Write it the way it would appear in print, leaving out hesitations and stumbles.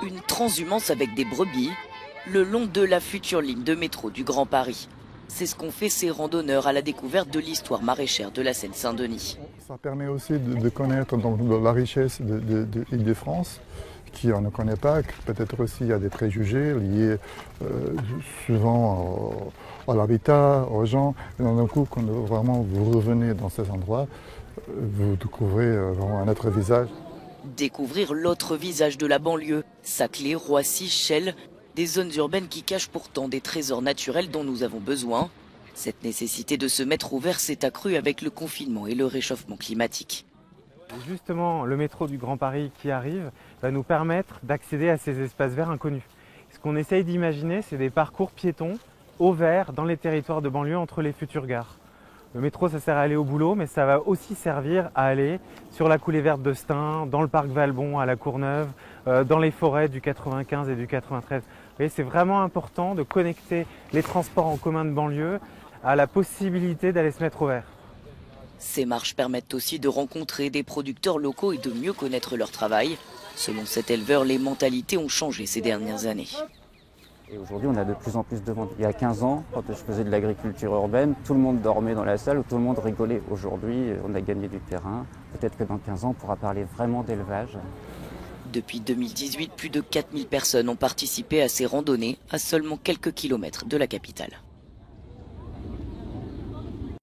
Une transhumance avec des brebis, le long de la future ligne de métro du Grand Paris. C'est ce qu'ont fait ces randonneurs à la découverte de l'histoire maraîchère de la Seine-Saint-Denis. Ça permet aussi de connaître donc, la richesse de l'Île-de-France, qui on ne connaît pas. Peut-être aussi il y a des préjugés liés souvent à l'habitat, aux gens. Et d'un coup, quand vraiment vous revenez dans ces endroits, vous découvrez vraiment un autre visage. Découvrir l'autre visage de la banlieue, Saclay, Roissy, Chelles, des zones urbaines qui cachent pourtant des trésors naturels dont nous avons besoin. Cette nécessité de se mettre au vert s'est accrue avec le confinement et le réchauffement climatique. Et justement, le métro du Grand Paris qui arrive va nous permettre d'accéder à ces espaces verts inconnus. Ce qu'on essaye d'imaginer, c'est des parcours piétons au vert dans les territoires de banlieue entre les futures gares. Le métro, ça sert à aller au boulot, mais ça va aussi servir à aller sur la coulée verte de Stein, dans le parc Valbon à la Courneuve, dans les forêts du 95 et du 93. Vous voyez, c'est vraiment important de connecter les transports en commun de banlieue à la possibilité d'aller se mettre au vert. Ces marches permettent aussi de rencontrer des producteurs locaux et de mieux connaître leur travail. Selon cet éleveur, les mentalités ont changé ces dernières années. Et aujourd'hui, on a de plus en plus de monde. Il y a 15 ans, quand je faisais de l'agriculture urbaine, tout le monde dormait dans la salle, tout le monde rigolait. Aujourd'hui, on a gagné du terrain. Peut-être que dans 15 ans, on pourra parler vraiment d'élevage. Depuis 2018, plus de 4000 personnes ont participé à ces randonnées à seulement quelques kilomètres de la capitale.